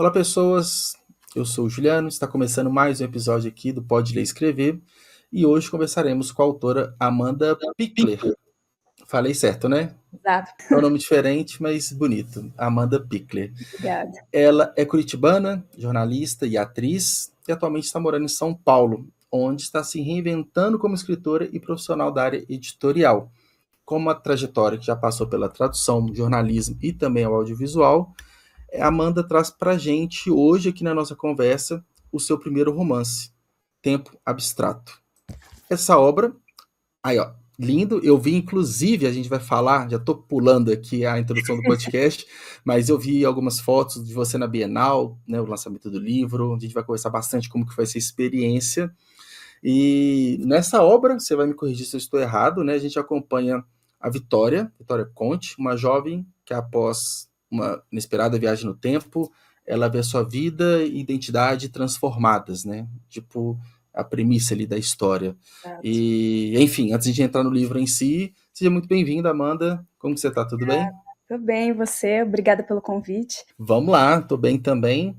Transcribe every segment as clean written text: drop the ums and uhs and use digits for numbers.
Olá, pessoas. Eu sou o Juliano, está começando mais um episódio aqui do Pode Ler e Escrever e hoje conversaremos com a autora Amanda Pickler. Falei certo, né? Exato. É um nome diferente, mas bonito. Amanda Pickler. Obrigada. Ela é curitibana, jornalista e atriz e atualmente está morando em São Paulo, onde está se reinventando como escritora e profissional da área editorial. Com uma trajetória que já passou pela tradução, jornalismo e também ao audiovisual, a Amanda traz pra gente hoje aqui na nossa conversa o seu primeiro romance, Tempo Abstrato. Essa obra, aí ó, lindo, eu vi inclusive, a gente vai falar, já tô pulando aqui a introdução do podcast, mas eu vi algumas fotos de você na Bienal, né, o lançamento do livro, a gente vai conversar bastante como que foi essa experiência. E nessa obra, você vai me corrigir se eu estou errado, né, a gente acompanha a Vitória Conte, uma jovem que após uma inesperada viagem no tempo, ela vê a sua vida e identidade transformadas, né? Tipo, a premissa ali da história. Exato. E, enfim, antes de entrar no livro em si, seja muito bem-vinda, Amanda. Como que você tá? Tudo bem? Tudo bem, e você? Obrigada pelo convite. Vamos lá, tô bem também.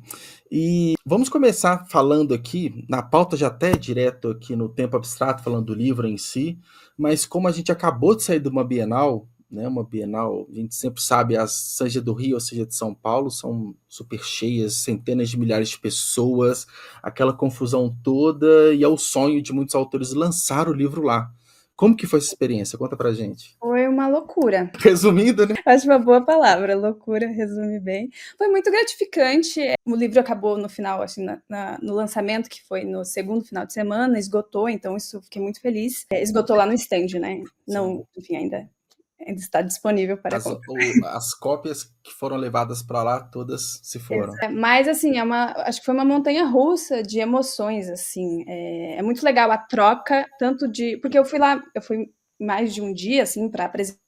E vamos começar falando aqui, na pauta já até direto aqui no Tempo Abstrato, falando do livro em si, mas como a gente acabou de sair de uma Bienal, né, uma Bienal, a gente sempre sabe, seja do Rio ou seja de São Paulo, são super cheias, centenas de milhares de pessoas, aquela confusão toda, e é o sonho de muitos autores lançar o livro lá. Como que foi essa experiência? Conta pra gente. Foi uma loucura. Resumindo, né? Acho uma boa palavra, loucura, resume bem. Foi muito gratificante. O livro acabou no final, assim, no lançamento, que foi no segundo final de semana, esgotou, então isso fiquei muito feliz. Esgotou lá no stand, né? Não, enfim, ainda está disponível para compra. As cópias que foram levadas para lá, todas se foram. Mas, assim, acho que foi uma montanha-russa de emoções, assim. É muito legal a troca, tanto de... Porque eu fui mais de um dia, assim, para apresentar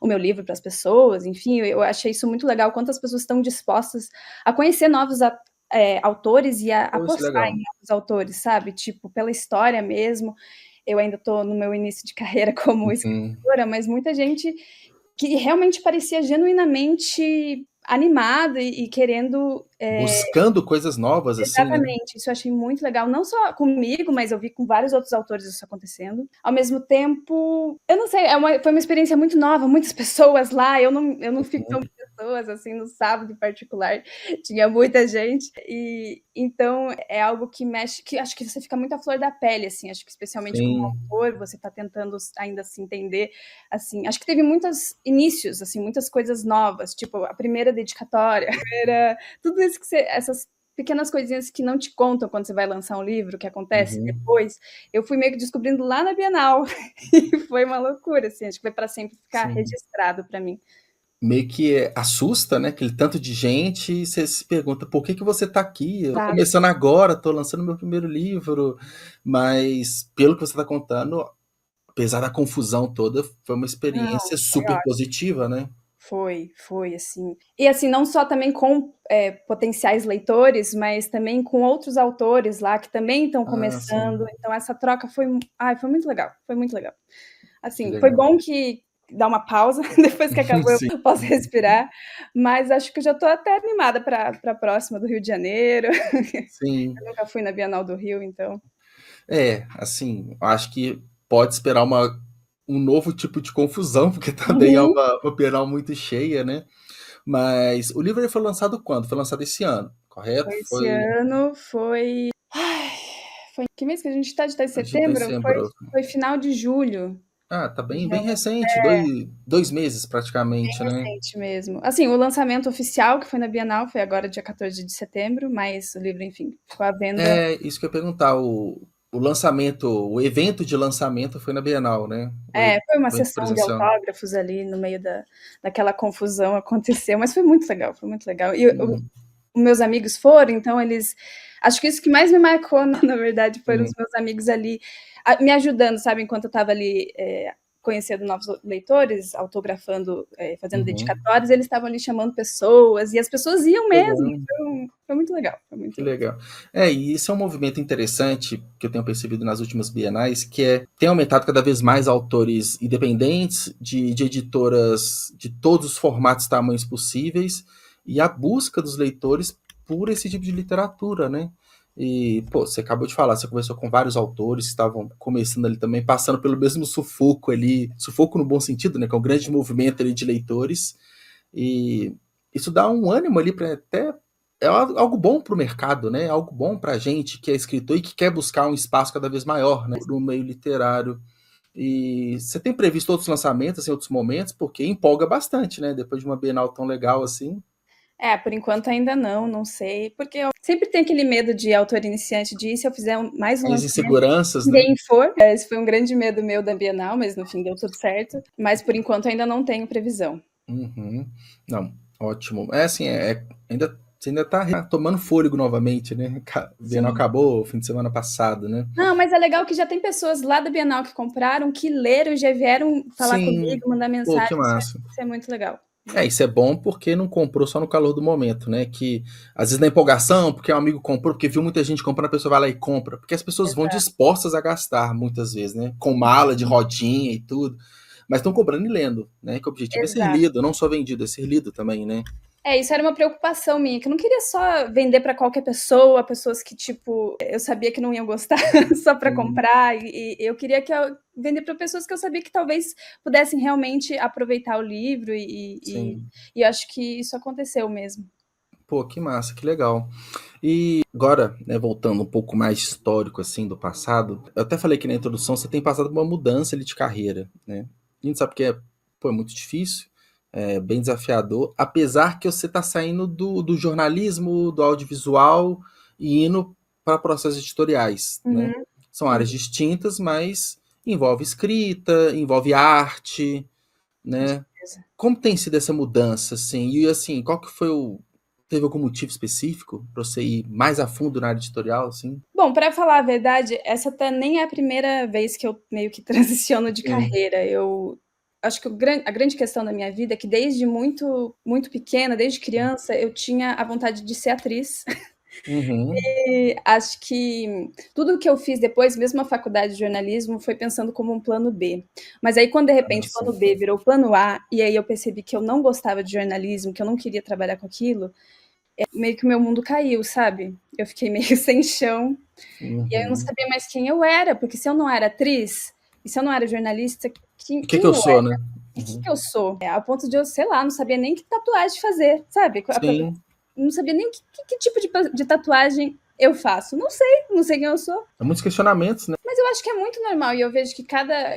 o meu livro para as pessoas, enfim, eu achei isso muito legal, quantas pessoas estão dispostas a conhecer novos autores e a apostar em novos autores, sabe? Tipo, pela história mesmo. Eu ainda estou no meu início de carreira como escritora, mas muita gente que realmente parecia genuinamente animada e querendo... Buscando coisas novas, assim, né? Exatamente, isso eu achei muito legal, não só comigo, mas eu vi com vários outros autores isso acontecendo. Ao mesmo tempo, eu não sei, foi uma experiência muito nova, muitas pessoas lá, eu não fico tão pessoas, assim, no sábado em particular, tinha muita gente, e então é algo que mexe, que acho que você fica muito à flor da pele, assim, acho que especialmente como autor, você tá tentando ainda se entender, assim, acho que teve muitos inícios, assim, muitas coisas novas, tipo, a primeira dedicatória, tudo isso que essas pequenas coisinhas que não te contam quando você vai lançar um livro, que acontece depois, eu fui meio que descobrindo lá na Bienal, e foi uma loucura, assim, acho que vai para sempre ficar registrado para mim. Meio que assusta, né, aquele tanto de gente, e você se pergunta, por que você tá aqui? Eu tô começando agora, tô lançando meu primeiro livro, mas pelo que você tá contando, apesar da confusão toda, foi uma experiência super positiva, né? Foi, assim. E assim, não só também com potenciais leitores, mas também com outros autores lá que também estão começando. Então essa troca foi muito legal, foi muito legal. Assim, foi bom que dar uma pausa, depois que acabou eu posso respirar, mas acho que eu já estou até animada para a próxima do Rio de Janeiro. Sim. Eu nunca fui na Bienal do Rio, então... assim, acho que pode esperar um novo tipo de confusão, porque também é uma Bienal muito cheia, né? Mas o livro ele foi lançado quando? Foi lançado esse ano, correto? Esse ano foi... Que mês que a gente está? De setembro? Foi final de julho. Tá bem recente, 2 meses praticamente, né? Bem recente mesmo. Assim, o lançamento oficial, que foi na Bienal, foi agora dia 14 de setembro, mas o livro, enfim, ficou à venda... Isso que eu ia perguntar, o lançamento, o evento de lançamento foi na Bienal, né? Foi uma sessão de autógrafos ali no meio daquela confusão aconteceu, mas foi muito legal, foi muito legal. E os meus amigos foram, então eles... Acho que isso que mais me marcou, na verdade, foram os meus amigos ali me ajudando, sabe? Enquanto eu estava ali conhecendo novos leitores, autografando, fazendo dedicatórias, eles estavam ali chamando pessoas, e as pessoas iam mesmo. Foi muito legal. Foi muito legal. E isso é um movimento interessante que eu tenho percebido nas últimas bienais, que tem aumentado cada vez mais autores independentes, de editoras de todos os formatos e tamanhos possíveis, e a busca dos leitores por esse tipo de literatura, né? E, pô, você acabou de falar, você conversou com vários autores que estavam começando ali também, passando pelo mesmo sufoco ali, sufoco no bom sentido, né? Que é um grande movimento ali de leitores, e isso dá um ânimo ali para até é algo bom para o mercado, né? Algo bom para a gente que é escritor e que quer buscar um espaço cada vez maior, né? No meio literário. E você tem previsto outros lançamentos em outros momentos? Porque empolga bastante, né? Depois de uma Bienal tão legal assim. Por enquanto ainda não, não sei, porque eu sempre tenho aquele medo de autor iniciante de se eu fizer mais um As lançamento, inseguranças, né? ninguém for. Esse foi um grande medo meu da Bienal, mas no fim deu tudo certo. Mas por enquanto ainda não tenho previsão. Uhum. Não, ótimo. É assim, você ainda tá tomando fôlego novamente, né? O Bienal Sim. acabou o fim de semana passado, né? Não, mas é legal que já tem pessoas lá da Bienal que compraram, que leram, já vieram falar Sim, comigo, mandar pô, mensagem. que massa. Isso é muito legal. Isso é bom porque não comprou só no calor do momento, né? Que às vezes na empolgação, porque um amigo comprou, porque viu muita gente comprando, a pessoa vai lá e compra. Porque as pessoas vão Exato. dispostas a gastar muitas vezes, né? Com mala de rodinha e tudo. Mas estão comprando e lendo, né? Que o objetivo é ser Exato. lido, não só vendido, é ser lido também, né? Isso era uma preocupação minha, que eu não queria só vender para qualquer pessoa, pessoas que, tipo, eu sabia que não iam gostar só para Sim, comprar, e eu queria vender para pessoas que eu sabia que talvez pudessem realmente aproveitar o livro, sim. e eu acho que isso aconteceu mesmo. Pô, que massa, que legal. E agora, né, voltando um pouco mais histórico assim do passado, eu até falei que na introdução você tem passado por uma mudança ali de carreira, né? A gente sabe que pô, é muito difícil, é bem desafiador, apesar que você está saindo do jornalismo, do audiovisual e indo para processos editoriais, né? Uhum, São sim, áreas distintas, mas envolve escrita, envolve arte, com né? certeza. Como tem sido essa mudança, assim? E assim, qual que foi o. Teve algum motivo específico para você ir mais a fundo na área editorial, assim? Bom, para falar a verdade, essa até nem é a primeira vez que eu meio que transiciono de Sim. carreira. Eu acho que a grande questão da minha vida é que desde muito, muito pequena, desde criança, eu tinha a vontade de ser atriz. Uhum. E acho que tudo o que eu fiz depois, mesmo a faculdade de jornalismo, foi pensando como um plano B. Mas aí, quando de Ah, repente o plano sim. B virou plano A, e aí eu percebi que eu não gostava de jornalismo, que eu não queria trabalhar com aquilo, meio que o meu mundo caiu, sabe? Eu fiquei meio sem chão. E aí eu não Uhum. sabia mais quem eu era, porque se eu não era atriz, e se eu não era jornalista, O que quem eu eu sou, era? né? O que Uhum. que eu sou? Ao ponto de eu, sei lá, não sabia nem que tatuagem fazer, sabe? Sim. Não sabia nem que tipo de tatuagem eu faço. Não sei, não sei quem eu sou. Há muitos questionamentos, né? Mas eu acho que é muito normal e eu vejo que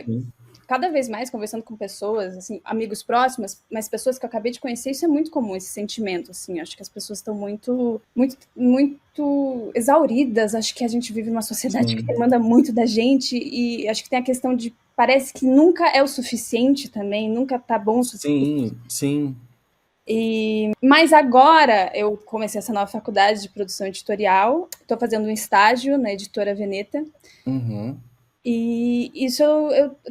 Sim. cada vez mais conversando com pessoas, assim, amigos próximos, mas pessoas que eu acabei de conhecer, isso é muito comum, esse sentimento, assim, acho que as pessoas estão muito, muito, muito exauridas, acho que a gente vive numa sociedade que Sim. demanda muito da gente e acho que tem a questão de, parece que nunca é o suficiente também, nunca tá bom o suficiente. Sim. Sim. Mas agora eu comecei essa nova faculdade de produção editorial, estou fazendo um estágio na editora Veneta, Uhum. e isso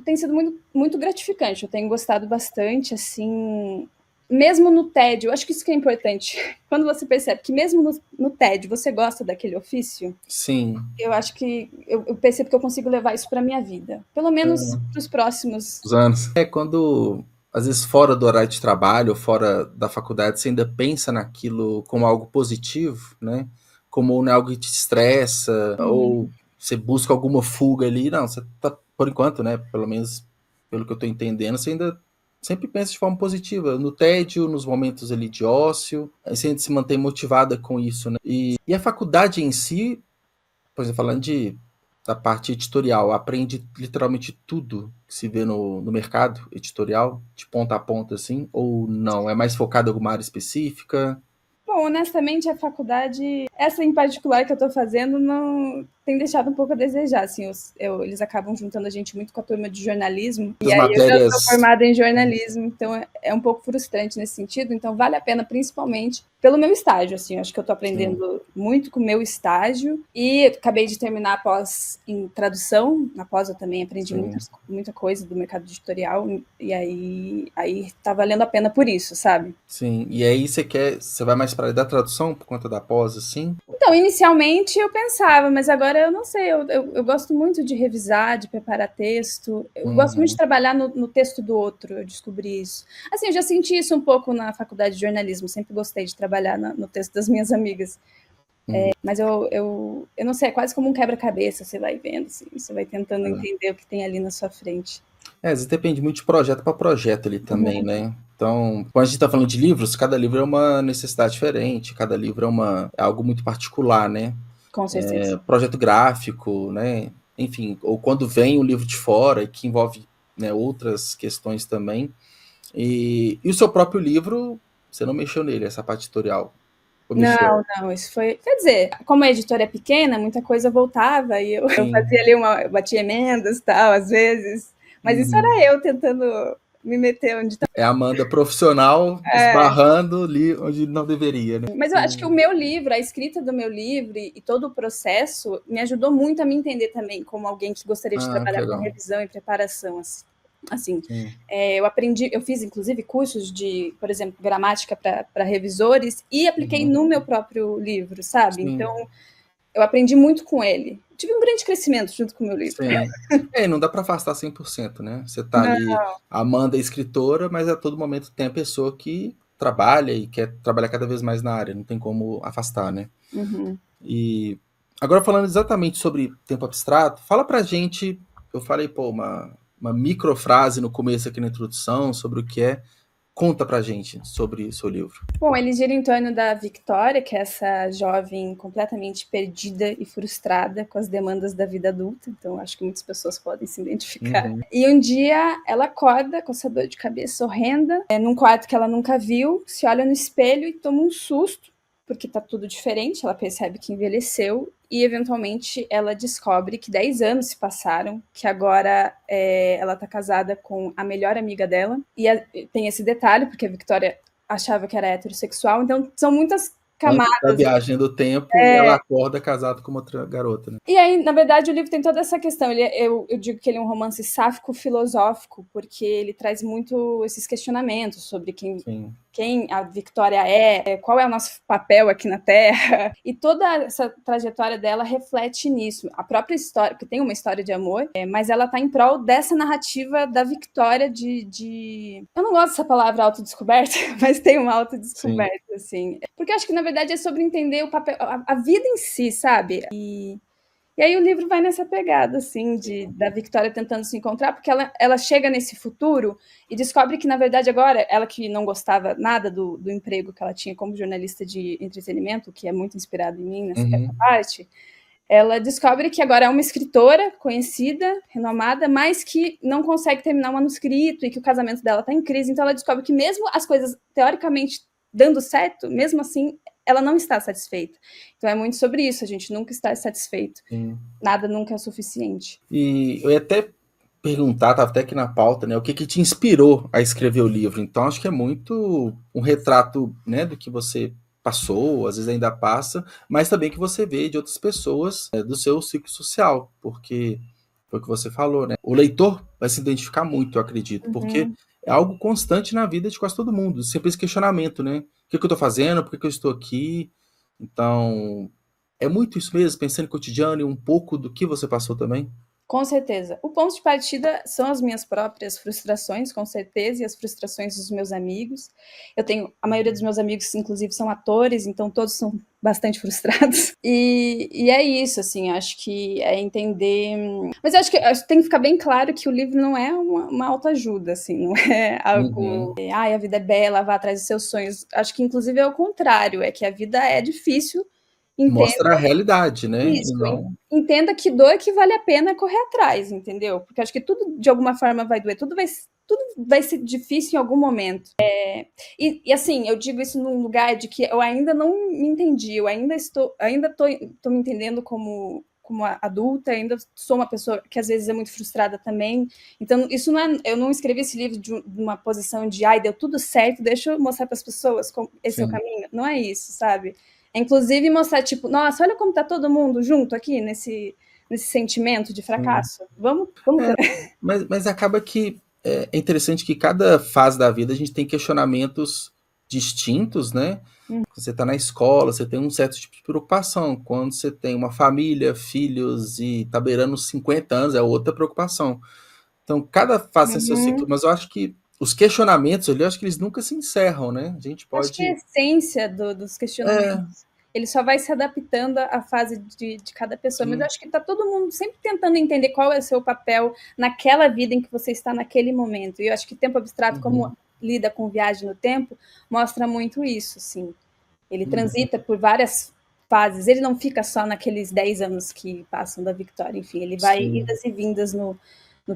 tem sido muito, muito gratificante. Eu tenho gostado bastante, assim, mesmo no tédio. Eu acho que isso que é importante. Quando você percebe que mesmo no tédio você gosta daquele ofício, Sim. eu acho que eu percebo que eu consigo levar isso para minha vida. Pelo menos para os próximos. Os anos. É quando, às vezes, fora do horário de trabalho, ou fora da faculdade, você ainda pensa naquilo como algo positivo, né? Como não é algo que te estressa, Uhum. ou você busca alguma fuga ali. Não, você tá, por enquanto, né? Pelo menos pelo que eu tô entendendo, você ainda sempre pensa de forma positiva. No tédio, nos momentos ali de ócio, aí você ainda se mantém motivada com isso, né? E a faculdade em si, por exemplo, falando da parte editorial, aprende literalmente tudo que se vê no mercado editorial, de ponta a ponta, assim? Ou não? É mais focado em alguma área específica? Bom, honestamente, a faculdade, essa em particular que eu estou fazendo, não tem deixado um pouco a desejar. Assim, eles acabam juntando a gente muito com a turma de jornalismo, e Das aí eu já sou matérias. formada em jornalismo, então é um pouco frustrante nesse sentido. Então, vale a pena, principalmente pelo meu estágio. Assim, eu acho que eu estou Sim, aprendendo muito com o meu estágio, e acabei de terminar a pós em tradução. Na pós, eu também aprendi sim, muita coisa do mercado editorial, e aí tá valendo a pena por isso, sabe? sim. E aí você vai mais para a área da tradução por conta da pós, assim? também? Então, inicialmente eu pensava, mas agora eu não sei, eu gosto muito de revisar, de preparar texto, eu gosto muito de Uhum. trabalhar no texto do outro, eu descobri isso. Assim, eu já senti isso um pouco na faculdade de jornalismo, sempre gostei de trabalhar no texto das minhas amigas. Mas eu não sei, é quase como um quebra-cabeça, você vai vendo, assim, você vai tentando entender o que tem ali na sua frente. Às vezes depende muito de projeto para projeto ali também, né? Então, quando a gente está falando de livros, cada livro é uma necessidade diferente, cada livro é algo muito particular, né? Com certeza. Projeto gráfico, né? Enfim, ou quando vem um livro de fora que envolve, né, outras questões também. E o seu próprio livro, você não mexeu nele, essa parte editorial? Ou Não, mexeu? não, isso foi. Quer dizer, como a editora é pequena, muita coisa voltava e eu Sim. fazia ali eu batia emendas e tal, às vezes. Mas isso Uhum. era eu tentando me meter onde tá. É a Amanda profissional É, esbarrando ali onde não deveria, né? mas eu acho que o meu livro, a escrita do meu livro e todo o processo me ajudou muito a me entender também como alguém que gostaria de Ah, que trabalhar com legal. revisão e preparação. Assim, Sim. eu fiz inclusive cursos de, por exemplo, gramática para revisores e apliquei Uhum. no meu próprio livro, sabe? Sim. Então, eu aprendi muito com ele. Tive um grande crescimento junto com o meu livro. Sim. Não dá para afastar 100%, né? Você tá Não. ali, a Amanda é escritora, mas a todo momento tem a pessoa que trabalha e quer trabalhar cada vez mais na área, não tem como afastar, né? Uhum. E agora falando exatamente sobre tempo abstrato, fala pra gente, eu falei, pô, uma microfrase no começo aqui na introdução sobre o que é, conta pra gente sobre o seu livro. Bom, ele gira em torno da Victoria, que é essa jovem completamente perdida e frustrada com as demandas da vida adulta, então acho que muitas pessoas podem se identificar. Uhum. E um dia ela acorda com essa dor de cabeça horrenda, num quarto que ela nunca viu, se olha no espelho e toma um susto, porque tá tudo diferente, ela percebe que envelheceu e eventualmente ela descobre que 10 anos se passaram, que agora ela tá casada com a melhor amiga dela, e tem esse detalhe, porque a Victoria achava que era heterossexual, então são muitas Antes da camadas. viagem do tempo, ela acorda casada com uma outra garota, né? E aí, na verdade, o livro tem toda essa questão. Eu digo que ele é um romance sáfico-filosófico, porque ele traz muito esses questionamentos sobre Sim. quem a Victoria qual é o nosso papel aqui na Terra. E toda essa trajetória dela reflete nisso. A própria história, porque tem uma história de amor, mas ela está em prol dessa narrativa da Victoria de... Eu não gosto dessa palavra autodescoberta, mas tem uma Sim. autodescoberta, assim. Porque eu acho que, na verdade, é sobre entender o papel, a vida em si, sabe? E aí o livro vai nessa pegada, assim, da Victoria tentando se encontrar, porque ela chega nesse futuro e descobre que, na verdade, agora, ela que não gostava nada do emprego que ela tinha como jornalista de entretenimento, que é muito inspirado em mim nessa Uhum. parte, ela descobre que agora é uma escritora conhecida, renomada, mas que não consegue terminar o manuscrito e que o casamento dela está em crise. Então ela descobre que mesmo as coisas teoricamente dando certo, mesmo assim ela não está satisfeita. Então é muito sobre isso, a gente nunca está satisfeito. Sim. Nada nunca é suficiente. E eu ia até perguntar, estava até aqui na pauta, né, o que te inspirou a escrever o livro. Então, acho que é muito um retrato, né, do que você passou, às vezes ainda passa, mas também que você vê de outras pessoas, do seu ciclo social, porque foi o que você falou, né? O leitor vai se identificar muito, eu acredito, porque Uhum. é algo constante na vida de quase todo mundo, sempre esse questionamento, né? O que eu estou fazendo? Por que eu estou aqui? Então, é muito isso mesmo, pensando no cotidiano e um pouco do que você passou também. Com certeza. O ponto de partida são as minhas próprias frustrações, com certeza, e as frustrações dos meus amigos. A maioria dos meus amigos, inclusive, são atores, então todos são bastante frustrados. E é isso, assim, acho que é entender. Mas acho que tem que ficar bem claro que o livro não é uma autoajuda, assim, não é algo. Uhum. Ai, a vida é bela, vá atrás dos seus sonhos. Acho que, inclusive, é o contrário, é que a vida é difícil. Mostra a realidade, né? E Isso, não. entenda que dor que vale a pena correr atrás, entendeu? Porque acho que tudo de alguma forma vai doer, tudo vai ser difícil em algum momento. E assim, eu digo isso num lugar de que eu ainda não me entendi, eu ainda tô me entendendo como adulta, ainda sou uma pessoa que às vezes é muito frustrada também. Então, isso não é, eu não escrevi esse livro de uma posição de ai, deu tudo certo, deixa eu mostrar para as pessoas como esse é o Sim. caminho. Não é isso, sabe? É inclusive mostrar, tipo, nossa, olha como tá todo mundo junto aqui nesse sentimento de Sim. fracasso. Vamos. É, mas acaba que é interessante que cada fase da vida a gente tem questionamentos distintos, né? Você está na escola, você tem um certo tipo de preocupação. Quando você tem uma família, filhos e está beirando os 50 anos, é outra preocupação. Então, cada fase tem seu ciclo, mas eu acho que os questionamentos ali, eu acho que eles nunca se encerram, né? A gente Acho que a pode... essência dos questionamentos, ele só vai se adaptando à fase de cada pessoa. Mas eu Sim. acho que está todo mundo sempre tentando entender qual é o seu papel naquela vida em que você está naquele momento. E eu acho que Tempo Abstrato, como lida com viagem no tempo, mostra muito isso, assim. Ele transita por várias fases, ele não fica só naqueles 10 anos que passam da Victoria, enfim, ele vai idas e vindas no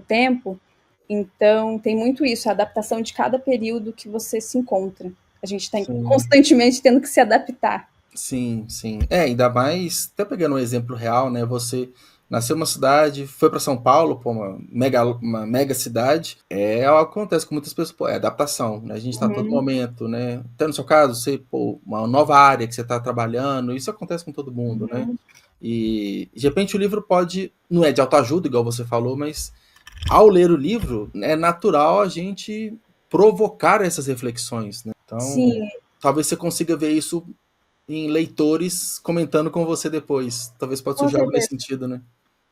tempo. Então, tem muito isso, a adaptação de cada período que você se encontra. A gente está constantemente tendo que se adaptar. Sim, sim. Ainda mais, até pegando um exemplo real, né? Você nasceu numa cidade, foi para São Paulo, pô, uma mega cidade. Acontece com muitas pessoas, pô, é adaptação, né? A gente está a todo momento, né? Até no seu caso, você, pô, uma nova área que você está trabalhando, isso acontece com todo mundo, né? E de repente o livro pode, não é de autoajuda, igual você falou, mas ao ler o livro, é natural a gente provocar essas reflexões, né? Então, talvez você consiga ver isso em leitores comentando com você depois. Talvez pode surgir algo nesse sentido, né?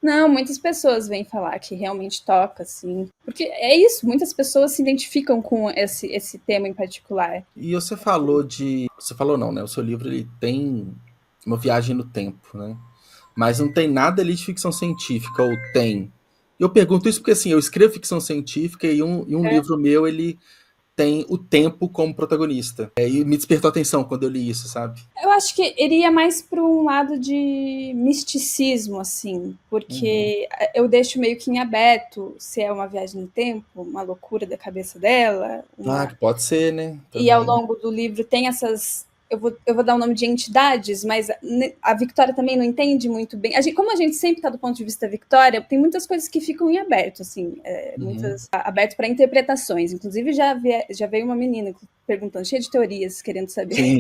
Não, muitas pessoas vêm falar que realmente toca, assim. Porque é isso, muitas pessoas se identificam com esse tema em particular. E você falou de... Você falou não, né? O seu livro, ele tem uma viagem no tempo, né? Mas não tem nada ali de ficção científica, ou tem? Eu pergunto isso porque, assim, eu escrevo ficção científica e um livro meu, ele tem o tempo como protagonista. E me despertou atenção quando eu li isso, sabe? Eu acho que iria mais para um lado de misticismo, assim, porque eu deixo meio que em aberto se é uma viagem no tempo, uma loucura da cabeça dela. Que pode ser, né? E ao longo do livro tem essas... Eu vou dar o nome de entidades, mas a Victoria também não entende muito bem. Como a gente sempre está do ponto de vista da Victoria, tem muitas coisas que ficam em aberto, assim, aberto para interpretações. Inclusive, já veio uma menina perguntando, cheia de teorias, querendo saber. Sim,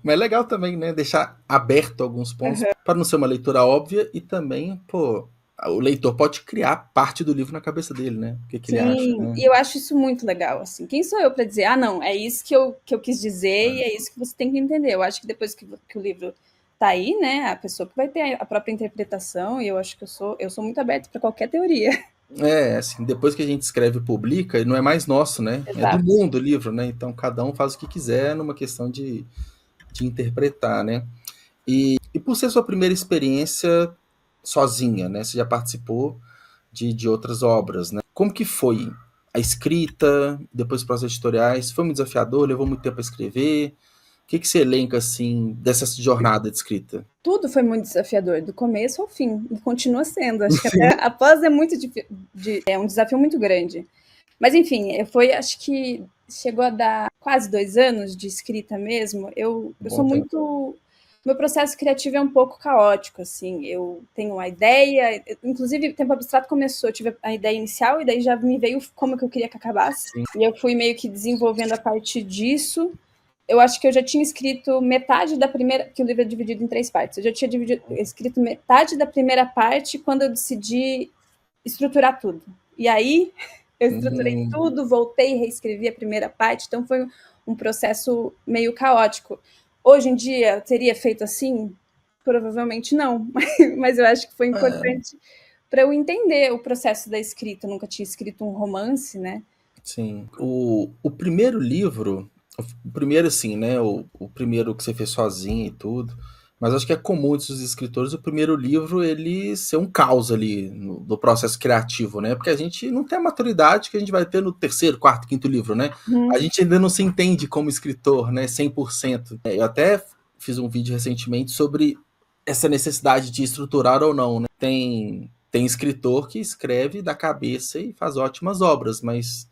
mas é legal também, né? Deixar aberto alguns pontos para não ser uma leitura óbvia e também, pô, o leitor pode criar parte do livro na cabeça dele, né? O que ele acha, né? E eu acho isso muito legal, assim. Quem sou eu para dizer, não, é isso que eu quis dizer e é isso que você tem que entender. Eu acho que depois que o livro tá aí, né, a pessoa que vai ter a própria interpretação, e eu acho que eu sou muito aberta para qualquer teoria. Assim, depois que a gente escreve e publica, não é mais nosso, né? Exato. É do mundo o livro, né? Então cada um faz o que quiser numa questão de interpretar, né? E por ser sua primeira experiência sozinha, né? Você já participou de outras obras, né? Como que foi a escrita, depois para os editoriais? Foi muito desafiador? Levou muito tempo a escrever? O que você elenca, assim, dessa jornada de escrita? Tudo foi muito desafiador, do começo ao fim, e continua sendo. Acho que até após é muito é um desafio muito grande. Mas, enfim, acho que chegou a dar quase 2 anos de escrita mesmo. Eu sou muito... Meu processo criativo é um pouco caótico, assim. Eu tenho uma ideia, inclusive, Tempo Abstrato começou, eu tive a ideia inicial, e daí já me veio como que eu queria que acabasse. Sim. E eu fui meio que desenvolvendo a partir disso. Eu acho que eu já tinha escrito metade da primeira, que o livro é dividido em 3 partes. Eu já tinha escrito metade da primeira parte quando eu decidi estruturar tudo. E aí eu estruturei tudo, voltei e reescrevi a primeira parte, então foi um processo meio caótico. Hoje em dia, eu teria feito assim? Provavelmente não, mas eu acho que foi importante para eu entender o processo da escrita. Eu nunca tinha escrito um romance, né? Sim. O primeiro livro, o primeiro assim, né? O primeiro que você fez sozinho e tudo, mas acho que é comum dos escritores o primeiro livro ele ser um caos ali no processo criativo, né? Porque a gente não tem a maturidade que a gente vai ter no terceiro, quarto, quinto livro, né? A gente ainda não se entende como escritor, né? 100%. Eu até fiz um vídeo recentemente sobre essa necessidade de estruturar ou não, né? Tem escritor que escreve da cabeça e faz ótimas obras, mas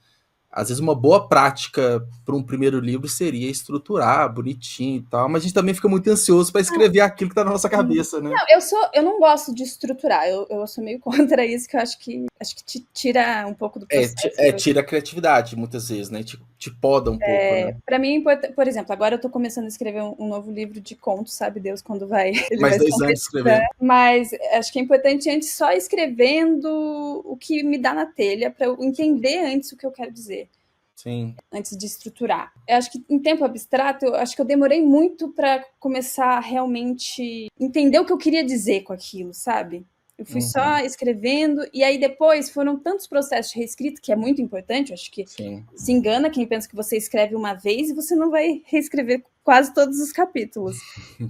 às vezes uma boa prática para um primeiro livro seria estruturar bonitinho e tal, mas a gente também fica muito ansioso para escrever aquilo que está na nossa cabeça, né? Não, eu não gosto de estruturar, eu sou meio contra isso, que eu acho que te tira um pouco do processo. Tira a criatividade, muitas vezes, né? Te poda um pouco, né? Para mim, por exemplo, agora eu estou começando a escrever um novo livro de contos, sabe Deus quando vai... Mais 2 anos de escrever. Mas acho que é importante antes só escrevendo o que me dá na telha, para eu entender antes o que eu quero dizer. Sim. Antes de estruturar. Eu acho que em tempo abstrato, eu acho que eu demorei muito para começar a realmente entender o que eu queria dizer com aquilo, sabe? Eu fui só escrevendo, e aí depois foram tantos processos de reescrita, que é muito importante, eu acho que Sim. se engana quem pensa que você escreve uma vez e você não vai reescrever quase todos os capítulos.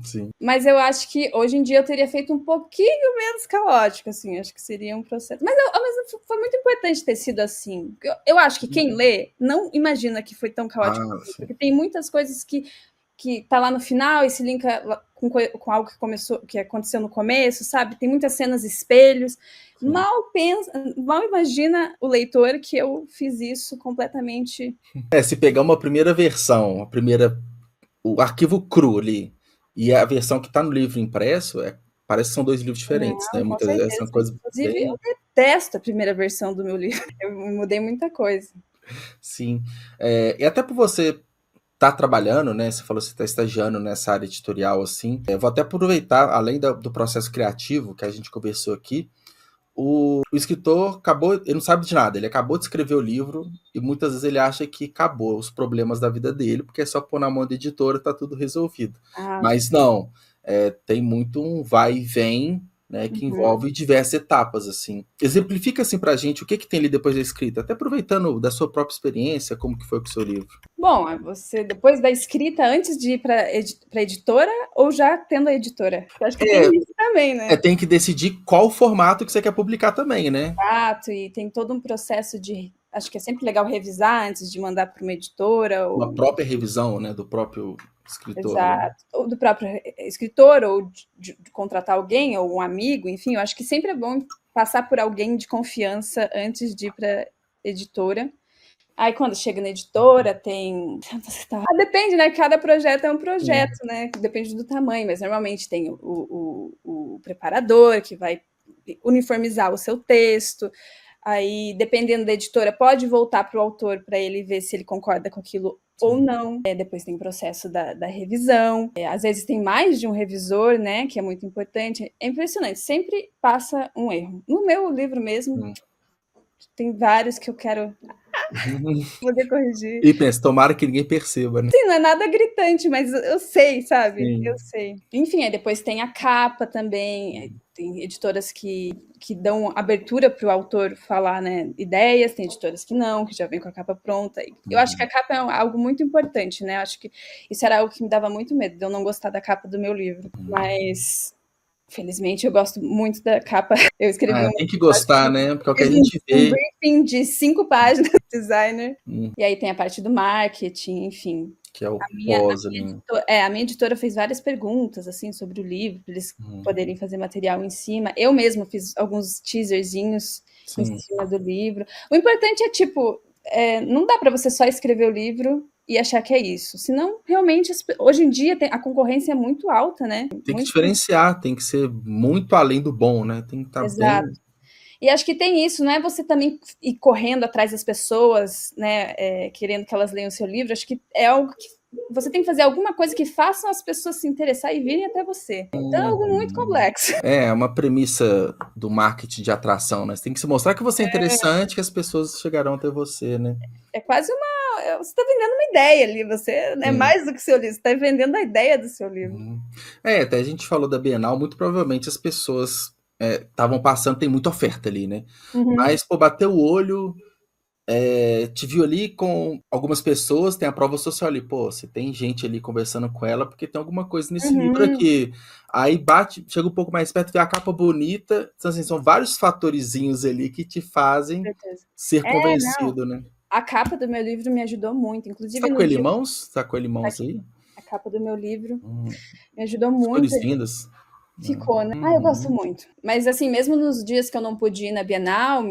Sim. Mas eu acho que hoje em dia eu teria feito um pouquinho menos caótico, assim, acho que seria um processo. Mas ao mesmo tempo foi muito importante ter sido assim. Eu acho que quem lê não imagina que foi tão caótico assim, Sim. porque tem muitas coisas que tá lá no final e se linka com algo que aconteceu no começo, sabe? Tem muitas cenas espelhos. Mal imagina o leitor que eu fiz isso completamente. Se pegar uma primeira versão, o arquivo cru ali, e a versão que está no livro impresso, parece que são dois livros diferentes, né? Não, com Muitas vezes certeza. são coisas Inclusive, eu bem. detesto a primeira versão do meu livro. Eu mudei muita coisa. Sim. E até por você tá trabalhando, né? Você falou que você está estagiando nessa área editorial, assim. Eu vou até aproveitar, além do processo criativo que a gente conversou aqui, o escritor acabou, ele não sabe de nada, ele acabou de escrever o livro e muitas vezes ele acha que acabou os problemas da vida dele, porque é só pôr na mão da editora e tá tudo resolvido. Ah, Mas não, tem muito um vai e vem, né, que uhum. envolve diversas etapas, assim. Exemplifica, assim, pra gente o que tem ali depois da escrita, até aproveitando da sua própria experiência, como que foi com o seu livro. Bom, você, depois da escrita, antes de ir para editora ou já tendo a editora? Eu acho que tem É, isso também, né? tem que decidir qual formato que você quer publicar também, né? Exato, e tem todo um processo de. Acho que é sempre legal revisar antes de mandar para uma editora, Uma ou. própria revisão, né, do próprio escritor ali. Exato, ou do próprio escritor, ou de contratar alguém, ou um amigo, enfim, eu acho que sempre é bom passar por alguém de confiança antes de ir para editora. Aí quando chega na editora, tem. Depende, né? Cada projeto é um Sim. projeto, né? Depende do tamanho, mas normalmente tem o preparador que vai uniformizar o seu texto. Aí, dependendo da editora, pode voltar para o autor para ele ver se ele concorda com aquilo ou Sim. não. Depois tem o processo da revisão. Às vezes tem mais de um revisor, né? Que é muito importante. É impressionante, sempre passa um erro. No meu livro mesmo, tem vários que eu quero poder corrigir. E pensa, tomara que ninguém perceba, né? Sim, não é nada gritante, mas eu sei, sabe? Eu Sim. sei. Enfim, aí depois tem a capa também. Tem editoras que dão abertura para o autor falar, né, ideias, tem editoras que não, que já vem com a capa pronta. Eu acho que a capa é algo muito importante, né? Eu acho que isso era algo que me dava muito medo, de eu não gostar da capa do meu livro. Mas, felizmente, eu gosto muito da capa. Eu escrevi Tem que gostar, né? Porque é o que a gente um vê. briefing de 5 páginas do designer. Hum, E aí tem a parte do marketing, enfim. que é o A minha, a pós minha ali. editora, a minha editora fez várias perguntas assim sobre o livro, para eles poderem fazer material em cima. Eu mesma fiz alguns teaserzinhos em Sim. cima do livro. O importante é, tipo, não dá para você só escrever o livro e achar que é isso. Senão, realmente, hoje em dia a concorrência é muito alta, né? Tem que Muito. diferenciar, tem que ser muito além do bom, né? Tem que estar Exato. bem. E acho que tem isso, não é você também ir correndo atrás das pessoas, né, querendo que elas leiam o seu livro. Acho que é algo que você tem que fazer alguma coisa que faça as pessoas se interessar e virem até você. Então é algo muito complexo. É uma premissa do marketing de atração, né? Você tem que se mostrar que você é interessante, que as pessoas chegarão até você, né? É quase uma. Você está vendendo uma ideia ali, você é Sim. mais do que seu livro, você está vendendo a ideia do seu livro. Até a gente falou da Bienal, muito provavelmente as pessoas estavam passando, tem muita oferta ali, né? Mas, pô, bateu o olho, te viu ali com algumas pessoas, tem a prova social ali, pô, você tem gente ali conversando com ela, porque tem alguma coisa nesse livro aqui. Aí chega um pouco mais perto, vê a capa bonita, então, assim, são vários fatorizinhos ali que te fazem Certeza. ser Não. convencido, né? A capa do meu livro me ajudou muito, Você inclusive tá no com ele em dia. mãos? Tá com ele em Tá mãos aqui, aí? a capa do meu livro me ajudou muito. Cores lindas. Ficou, né? Eu gosto muito. Mas, assim, mesmo nos dias que eu não pude ir na Bienal,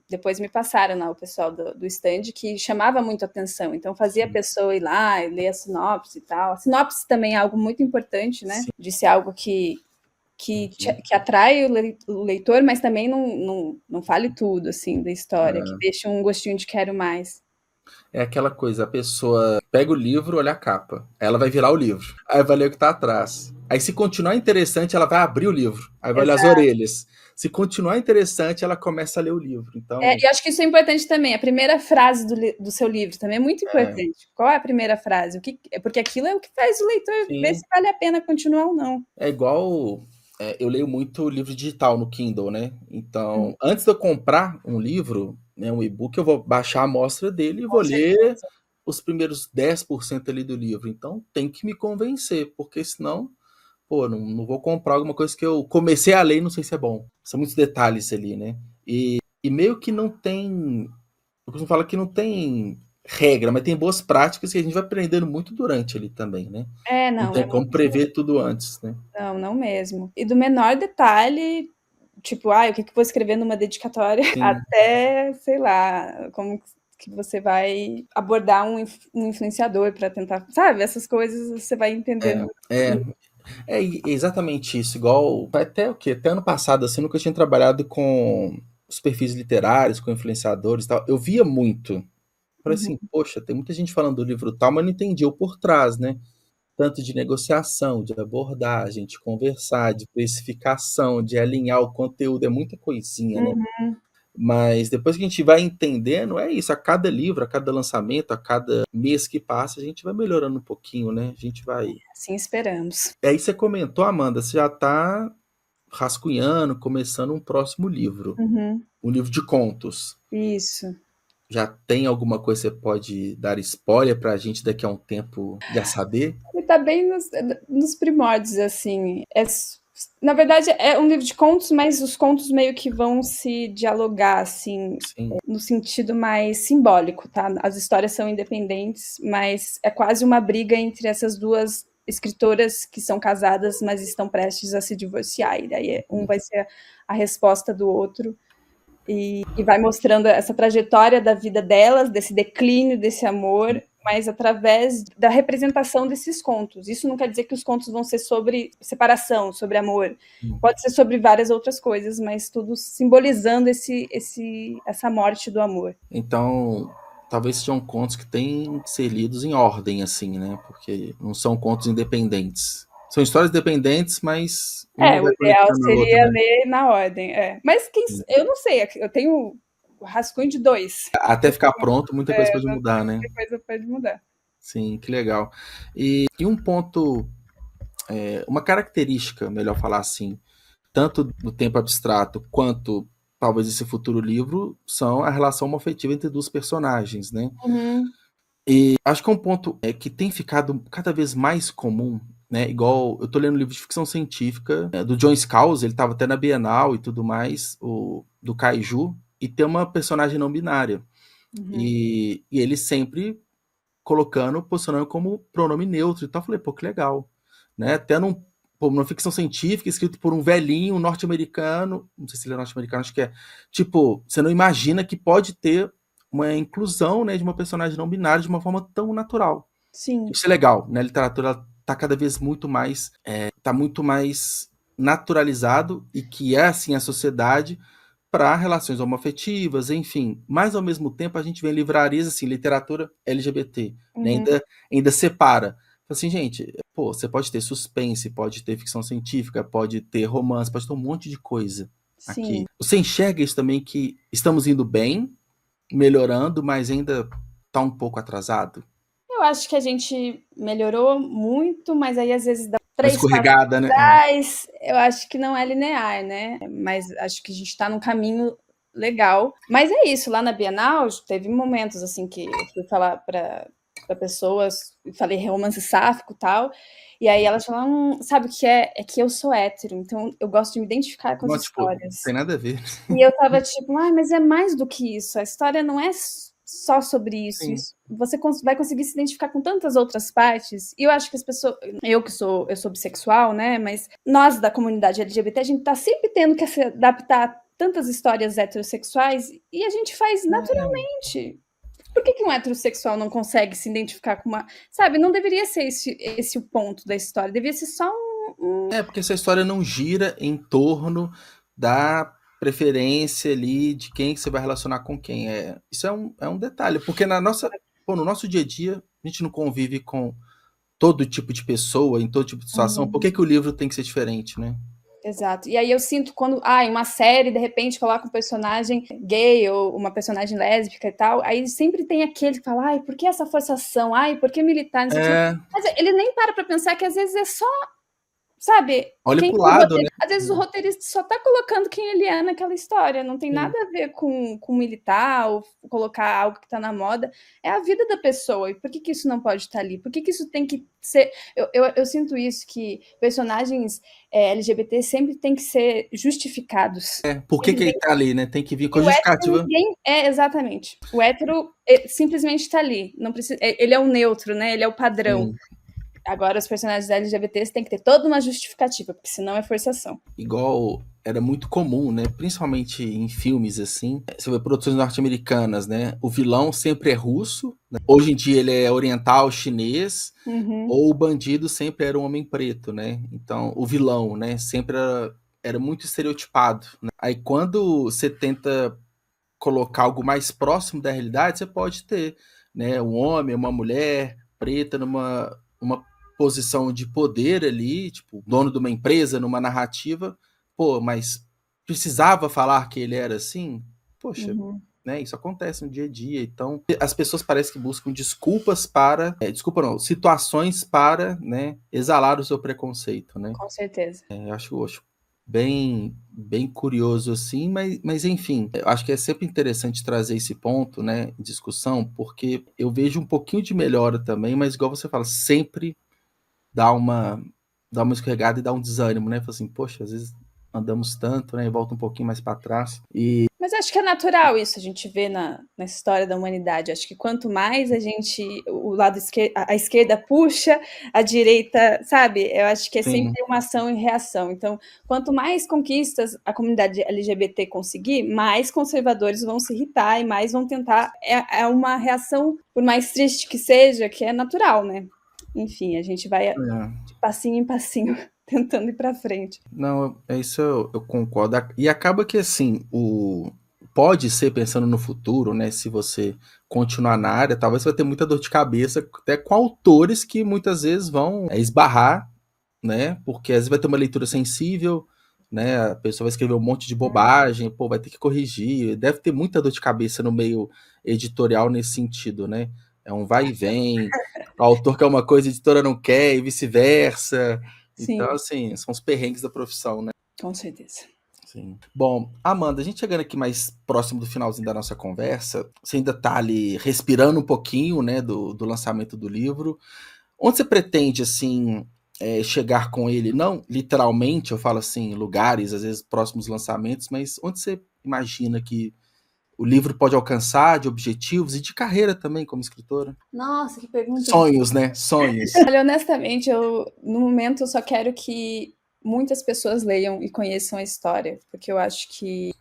depois me passaram lá o pessoal do stand que chamava muito atenção. Então, fazia a pessoa ir lá e ler a sinopse e tal. A sinopse também é algo muito importante, né? De ser algo que atrai o leitor, mas também não fale tudo, assim, da história, que deixa um gostinho de quero mais. É aquela coisa, a pessoa pega o livro, olha a capa. Aí ela vai virar o livro. Aí vai ler o que tá atrás. Aí se continuar interessante, ela vai abrir o livro. Aí vai olhar as Exato. orelhas. Se continuar interessante, ela começa a ler o livro. Então, E acho que isso é importante também. A primeira frase do seu livro também é muito é, importante. Qual é a primeira frase? Porque aquilo é o que faz o leitor ver se sim, vale a pena continuar ou não. é igual. Eu leio muito livro digital no Kindle, né? Uhum, Então, antes de eu comprar um livro, né, um e-book, eu vou baixar a amostra dele e vou com ler certeza. os primeiros 10% ali do livro. Então, tem que me convencer, porque senão, pô, não vou comprar alguma coisa que eu comecei a ler e não sei se é bom. São muitos detalhes ali, né? E meio que não tem. Eu costumo falar que não tem regra, mas tem boas práticas que a gente vai aprendendo muito durante ali também, né? Não Não, tem é como muito. prever tudo antes, né? Não, não mesmo. E do menor detalhe, tipo, o que que eu vou escrever numa dedicatória, Sim, até, sei lá, como que você vai abordar um influenciador para tentar, sabe? Essas coisas você vai é, entendendo. é, exatamente isso. Igual, vai até o quê? Até ano passado, assim, eu nunca tinha trabalhado com os perfis literários, com influenciadores e tal. Eu via muito. Falei Uhum, assim, poxa, tem muita gente falando do livro tal, mas não entendi o por trás, né? Tanto de negociação, de abordagem, de conversar, de precificação, de alinhar o conteúdo, é muita coisinha, né? uhum. Mas depois que a gente vai entendendo, é isso, a cada livro, a cada lançamento, a cada mês que passa, a gente vai melhorando um pouquinho, né? A gente vai. Assim esperamos. Aí você comentou, Amanda, você já está rascunhando, começando um próximo livro, Uhum, um livro de contos. isso. Já tem alguma coisa que você pode dar spoiler para a gente daqui a um tempo já saber? Ele tá bem nos primórdios, assim. Na verdade, é um livro de contos, mas os contos meio que vão se dialogar, assim, Sim. no sentido mais simbólico, tá? As histórias são independentes, mas é quase uma briga entre essas duas escritoras que são casadas, mas estão prestes a se divorciar. E daí um vai ser a resposta do outro. E vai mostrando essa trajetória da vida delas, desse declínio, desse amor, mas através da representação desses contos. Isso não quer dizer que os contos vão ser sobre separação, sobre amor. Pode ser sobre várias outras coisas, mas tudo simbolizando essa morte do amor. Então, talvez sejam contos que têm que ser lidos em ordem, assim, né? Porque não são contos independentes. São histórias independentes, mas uma O vai ideal conectando a outra, seria né? ler na ordem. Mas eu não sei, eu tenho o rascunho de dois. Até ficar pronto, muita coisa pode Não sei, mudar, né? muita coisa pode mudar. Sim, que legal. E um ponto, uma característica, melhor falar assim, tanto do tempo abstrato quanto talvez esse futuro livro, são a relação homoafetiva entre duas personagens, né? Uhum, Acho que é um ponto que tem ficado cada vez mais comum, né? Igual eu tô lendo um livro de ficção científica do John Scalzi, ele estava até na Bienal e tudo mais, do Kaiju, e tem uma personagem não binária. uhum. E ele sempre posicionando como pronome neutro e tal. Eu falei, pô, que legal. Né? Até numa ficção científica, escrito por um velhinho norte-americano, não sei se ele é norte-americano, acho que é. Tipo, você não imagina que pode ter uma inclusão, né, de uma personagem não binária de uma forma tão natural. Sim. Isso é legal, né? A literatura está cada vez tá muito mais naturalizado e que é assim a sociedade para relações homoafetivas, enfim. Mas ao mesmo tempo a gente vê em livrarias assim, literatura LGBT, né? Uhum. Ainda separa. Assim, gente, pô, você pode ter suspense, pode ter ficção científica, pode ter romance, pode ter um monte de coisa aqui. Sim. Você enxerga isso também que estamos indo bem, melhorando, mas ainda tá um pouco atrasado? Eu acho que a gente melhorou muito, mas aí às vezes dá Uma 3 passos escorregada, né? atrás, eu acho que não é linear, né, mas acho que a gente está num caminho legal. Mas é isso, lá na Bienal teve momentos, assim, que eu fui falar para pessoas, falei romance sáfico e tal, e aí elas falaram: sabe o que é? É que eu sou hétero, então eu gosto de me identificar com as Não, tipo, não histórias". tem nada a ver. E eu estava tipo: mas é mais do que isso, a história não é só sobre isso, Sim. você vai conseguir se identificar com tantas outras partes". E eu acho que as pessoas, eu sou bissexual, né, mas nós da comunidade LGBT, a gente tá sempre tendo que se adaptar a tantas histórias heterossexuais e a gente faz naturalmente. Por que um heterossexual não consegue se identificar com uma, sabe, não deveria ser esse o ponto da história, deveria ser só um. Porque essa história não gira em torno da preferência ali de quem você vai relacionar com quem. Isso é um detalhe, porque no nosso dia a dia, a gente não convive com todo tipo de pessoa, em todo tipo de situação. Por Uhum. que o livro tem que ser diferente, né? Exato. E aí eu sinto quando, em uma série, de repente, coloca um personagem gay ou uma personagem lésbica e tal, aí sempre tem aquele que fala, por que essa forçação? Por que militar? Não sei o quê. É, Mas ele nem para pensar que às vezes é só, sabe, olha quem pro o lado, né? às vezes o roteirista só tá colocando quem ele é naquela história, não tem Sim. nada a ver com militar ou colocar algo que tá na moda, é a vida da pessoa, e por que isso não pode estar ali? Por que isso tem que ser... Eu sinto isso, que personagens LGBT sempre tem que ser justificados. Por que ele tá ali, né? Tem que vir com a E o hétero justificativa. ninguém... exatamente. O hétero simplesmente tá ali, não precisa, ele é o neutro, né? Ele é o padrão. Sim. Agora, os personagens LGBTs têm que ter toda uma justificativa, porque senão é forçação. Igual era muito comum, né? Principalmente em filmes assim. Você vê produções norte-americanas, né? O vilão sempre é russo, né? Hoje em dia ele é oriental, chinês, Uhum. ou o bandido sempre era um homem preto, né? Então, o vilão, né? Sempre era muito estereotipado, né? Aí quando você tenta colocar algo mais próximo da realidade, você pode ter, né, um homem, uma mulher preta numa uma posição de poder ali, tipo, dono de uma empresa, numa narrativa, mas precisava falar que ele era assim? Poxa, Uhum. né, isso acontece no dia a dia, então as pessoas parecem que buscam desculpas para, desculpa não, situações para, né, exalar o seu preconceito, né? Com certeza. Eu acho bem curioso assim, mas enfim, eu acho que é sempre interessante trazer esse ponto, né, em discussão, porque eu vejo um pouquinho de melhora também, mas igual você fala, sempre dá uma, dá uma escorregada e dá um desânimo, né? Fala assim, poxa, às vezes andamos tanto, né, e volta um pouquinho mais para trás. Mas acho que é natural isso, a gente vê na história da humanidade. Acho que quanto mais o lado esquerdo, a esquerda puxa, a direita, sabe? Eu acho que é Sim, sempre uma ação e reação. Então, quanto mais conquistas a comunidade LGBT conseguir, mais conservadores vão se irritar e mais vão tentar. É uma reação, por mais triste que seja, que é natural, né? Enfim, a gente vai de passinho em passinho tentando ir para frente. não, é isso eu concordo. E acaba que assim, pode ser pensando no futuro, né? Se você continuar na área, talvez você vai ter muita dor de cabeça, até com autores que muitas vezes vão esbarrar, né? Porque às vezes vai ter uma leitura sensível, né? A pessoa vai escrever um monte de bobagem, vai ter que corrigir. Deve ter muita dor de cabeça no meio editorial nesse sentido, né? É um vai e vem. O autor quer uma coisa, a editora não quer, e vice-versa. Então, Sim, assim, são os perrengues da profissão, né? com certeza. Sim. Bom, Amanda, a gente chegando aqui mais próximo do finalzinho da nossa conversa, você ainda está ali respirando um pouquinho, né, do lançamento do livro. Onde você pretende, assim, chegar com ele? Não literalmente, eu falo assim, lugares, às vezes próximos lançamentos, mas onde você imagina que o livro pode alcançar de objetivos e de carreira também como escritora? Nossa, que pergunta Sonhos, né? Sonhos. Olha, honestamente, no momento, eu só quero que muitas pessoas leiam e conheçam a história, porque eu acho que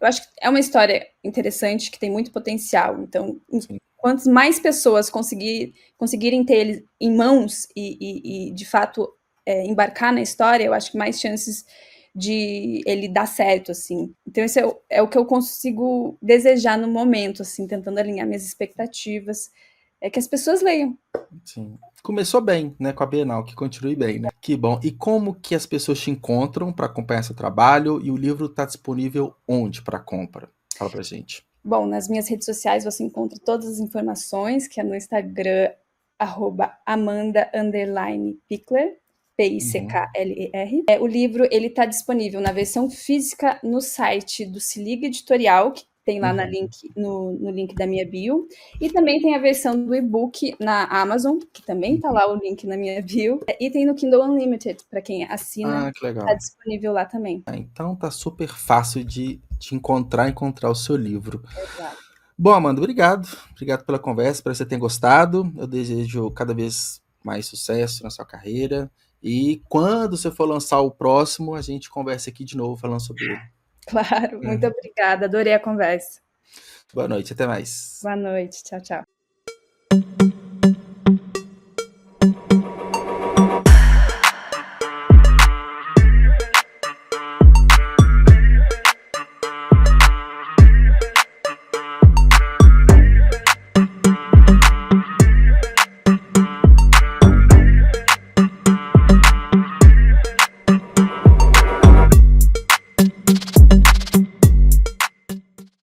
é uma história interessante, que tem muito potencial. Então, Sim, quantas mais pessoas conseguirem ter ele em mãos e de fato, embarcar na história, eu acho que mais chances de ele dar certo, assim. Então, esse é o que eu consigo desejar no momento, assim, tentando alinhar minhas expectativas, é que as pessoas leiam. sim. Começou bem, né, com a Bienal, que continue bem, né? Que bom. E como que as pessoas te encontram para acompanhar seu trabalho? E o livro está disponível onde para compra? Fala pra gente. Bom, nas minhas redes sociais você encontra todas as informações, que é no Instagram, @Amanda_Pickler, Uhum. Pickler. O livro ele está disponível na versão física no site do Se Liga Editorial, que tem lá Uhum. no link da minha bio, e também tem a versão do e-book na Amazon, que também está lá o link na minha bio, e tem no Kindle Unlimited, para quem assina, Ah, que está legal. disponível lá também. Então tá super fácil de te encontrar o seu livro. Exato. Bom, Amanda, obrigado. Obrigado pela conversa, espero que você tenha gostado. Eu desejo cada vez mais sucesso na sua carreira. E quando você for lançar o próximo, a gente conversa aqui de novo falando sobre ele. Claro, muito obrigada, adorei a conversa. Boa noite, até mais. Boa noite, tchau, tchau.